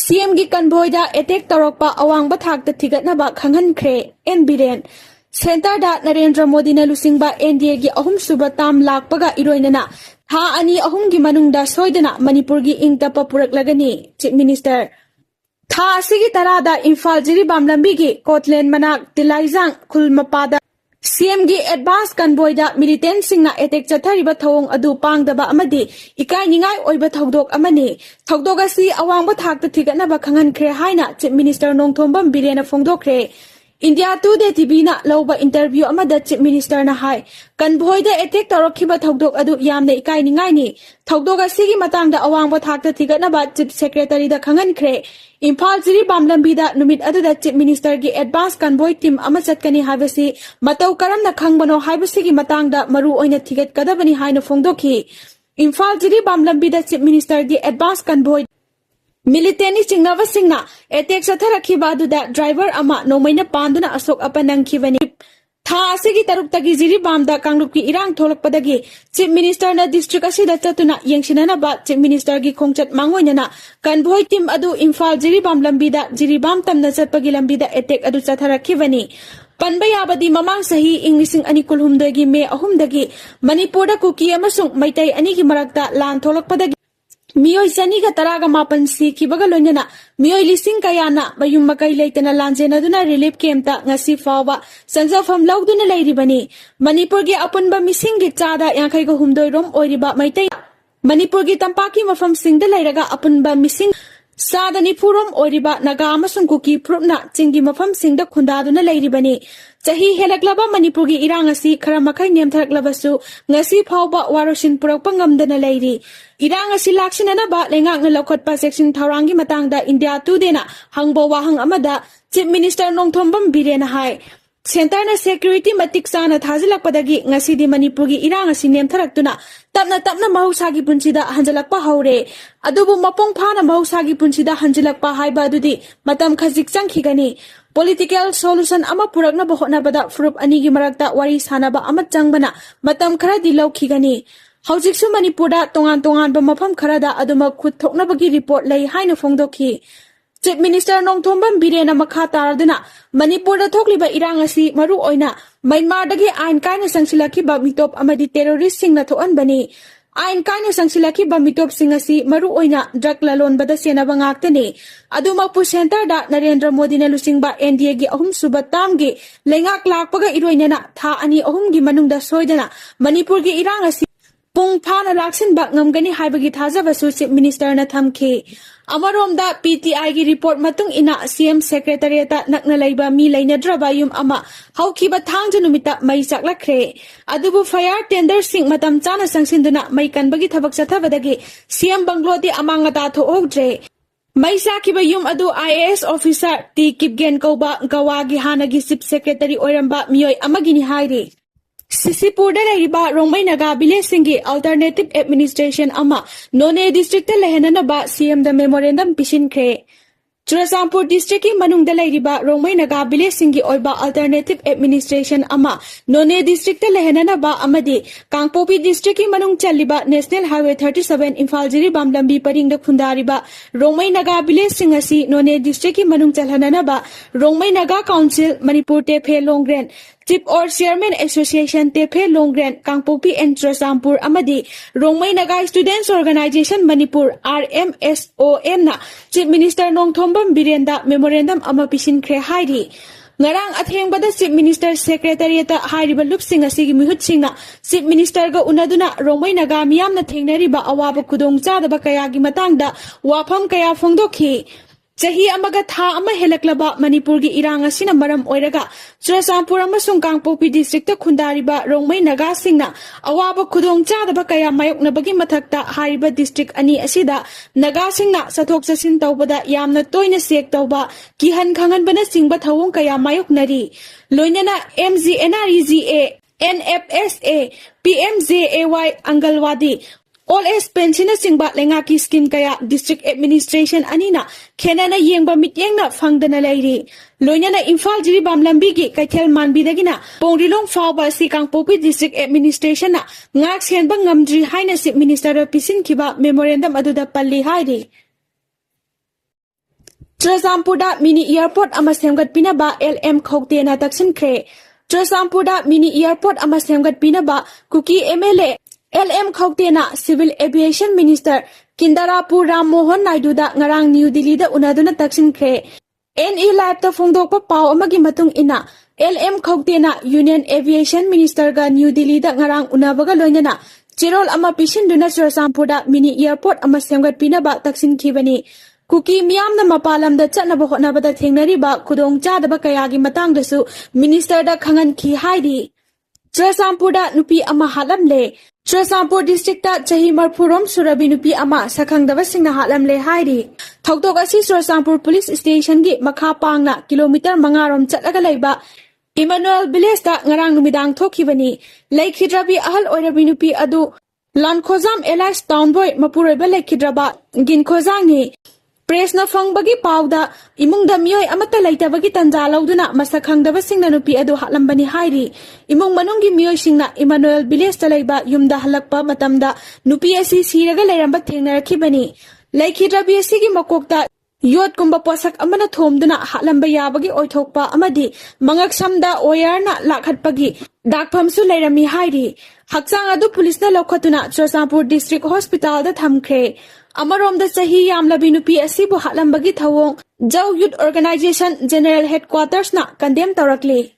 CM gi convoy da attack torokpa awang ba thak ta thigatnaba khanghankhre en biren center da Narendra Modi na lusingba NDA gi ahum suba tam lakpaga iroinana tha ani ahum gi manungda soidana Manipur gi ingtapa puraklagani Chief Minister tha asigi tarada Imphal Jiribam lambi gi Kotlen manak Tilaijang khulmapada CM gi advance convoy da militant singna attack chathariba thawong adu pangdaba amadi ikai ningai oiba thawdok amani thawdok asi awangba thakta thigatnaba khanghankhre haina Chief Minister Nongthombam Birena phongdokre India Today TV na lauba interview amada Chief Minister na hai convoy da attack torokhiba thawdok adu yamne ikai ningai ni thawdok asigi matangda awangba thakta thigatnaba Chief Secretary da khanghankhre Imphal Jiribam lambi da numit adu da Chief Minister gi advance convoy team ama chatkani habasi matau karamna khangbano habasi gi matangda maru oina thigat kadabani haina phongdokhi Imphal Jiribam lambi da Chief Minister gi advance convoy Military chingava singna attack satharakhiba adu da driver ama nomaina panduna asok apanangkhibani tha asigi taruktagi Jiribam da kanglupki irang tholakpadagi Chief Minister na district asida chatuna yengsinana ba Chief Minister gi khongchat mangoinana convoy team adu Imphal Jiribam lambi da Jiribam tamna chatpagi lambi da attack adu chatharakhibani Panbayabadi mamang sahi Englising ani kulhumdagi me ahumdagi Manipur da kuki amasung maitai ani gi marakta lan tholakpadagi Miyoi saniga taraga mapan si kibaga loinana miyoi lising kayana mayung makai leitana lanjena duna relief camp ta ngasi fawa sanjafam lauduna leiribani Manipur gi apunba missing gi chada yankhai go humdoi rom oiriba maitai Manipur gi tampaki mafam singda leiraga apunba missing Sadani purom oiriba naga amasung kuki prupna chingi mafam singda khundaduna leiribani Chahi helaklaba Manipur gi irang asi khara makai nemtharaklabasu ngasi phawba waroshin purakpa ngamdana leiri Irang asi laksinana ba lengak na lokotpa section tharangi matangda India Today na hangbo wahang amada Chief Minister Nongthombam Birena hai Center na security matik sana thajilakpadagi ngasidi Manipur gi irang asi nemtharaktuna tapna mahusagi punsida hanjalakpa haure adubu mapong phana mahusagi punsida hanjalakpa haiba adudi matam khajik changkhigani Political solution ama purakna bohna bada frup ani gi marakta wari sanaba ama changbana matam khara di laukhigani Haujiksu Manipurda tongan ba mafam kharada aduma khut thoknabagi report lei haina phongdokhi Chief Minister Nongthombam Birena makha taraduna Manipurda thokliba irang asi maru oina Myanmar dagi ain kaina sangsilaki ba mitop amadi terrorist singna thoan bani ain kaina sangsilaki ba mitop singasi maru oina drug lalon bada senaba ngaktani aduma pu center da Narendra Modi na lusingba NDA gi ahum suba tamgi lengak lakpaga iroinana tha ani ahum gi manungda soidana Manipur gi irang asi Pung phana laksin ba ngamgani haibagi thajabasu Chief Minister na thamki Amaromda PTI gi report matung ina CM Secretariat nakna laiba mi lainadraba yum ama haukiba thangja numita mai chaklakhre adubu fire tender sing matam chana sangsinduna mai kanbagi thabak chathabadagi CM Banglodi amangata thoogdre mai sakiba yum adu IAS officer T Kipgen Koba Gawagi hanagi Chief Secretary oiramba miyoi amagini hairi Ccpur da laiba Rongmai Naga Bilesingi Alternative Administration ama None District lehenana ba CM da memorandum pishinkre Churasampur District ki manung da laiba Rongmai Naga Bilesingi oiba Alternative Administration ama None District lehenana ba amadi Kangpopi District ki manung chaliba National Highway 37 Imphal Jiribam lambi paring da khundariba Rongmai Naga Bilesing asi None District ki manung chalhanana ba Rongmai Naga Council Manipur te phe Longren Chief or Chairman Association Tepe Longren Kangpopi and Churasampur amadi Rongmai Naga Students Organization Manipur RMSOM na Chief Minister Nongthombam Birenda memorandum ama pishinkre hairi Ngarang athengbada Chief Minister Secretariat hairiba lupsing asigi mihut singna Chief Minister ga unaduna Rongmai Naga miyamna thengnariba awaba khudong chadaba kayagi matangda wafam kaya phongdokhi Chahi amaga tha ama helaklaba Manipur gi irang asina maram oiraga Churasampur amasung Kangpopi district khundariba Rongmai Naga singna awaba khudong chadaba kaya mayoknabagi mathakta hariba district ani asida Naga singna sathok chasin tawbada yamna toina sek tawba kihan khanganbana singba thawong kaya mayoknari loinana MGNREGA NFSA PMJAY Angalwadi All as pension singba lengaki scheme kaya district administration anina khenana yengba mityengna fangdana leiri loinana Imphal Jiribam lambi gi kaithel manbidagina pongrilong fawba si Kangpopi district administration na ngak senba ngamdri haina Chief Minister pisin khiba memorandum aduda palli hairi Churachampurda mini airport ama semgatpinaba LM Khokdena taksinkhre. Churachampurda mini airport ama semgatpinaba Kuki MLA LM Khokdena Civil Aviation Minister Kindarapur Ram Mohan Naidu da ngarang New Delhi da unaduna taksinkhre. NE Live ta phongdokpa paw amagi matung ina LM Khokdena Union Aviation Minister ga New Delhi da ngarang unabaga loinana Chirol ama pisinduna Churachampurda mini airport ama semgatpinaba taksinkhibani. Kuki miyam na mapalam da chatnaba hotnabada thengnariba khudong chadaba kayagi matangdasu minister da khangan khi haidi. Churachampurda nupi ama hatlamme. Churachampur district ta chahi marphurom surabi nupi ama sakhangdaba singna hatlamme haidi. Thoktok asi Churachampur police station gi makha pangna kilometer 5 rom chatlaga leiba Emmanuel Village ta ngarang numidang thokhibani. Laikhidrabi ahal oirabi nupi adu Lan Khojam Elias Town Boy mapuroiba laikhidraba gin khojang ni Press na fangbagi pawda imung da miyoy amata laitabagi tanja lauduna masakhangdaba singna nupi adu hatlambani hairi imung manunggi miyoy singna Emmanuel Village talaiba yumda halakpa matamda nupi asi siraga lairamba thengnarakibani laikhidrabi asigi makokta yot kumba posak amana thomduna hatlamba yabagi oithokpa amadi mangak samda oyarna lakhatpagi dakphamsu lairami hairi hakchang adu police na lokhatuna Churachampur district hospital da thamkhre Amarom da chahi yamlabi nupi asibu hatlambagi thawong Jau Youth Organization General Headquarters na condemn tawrakli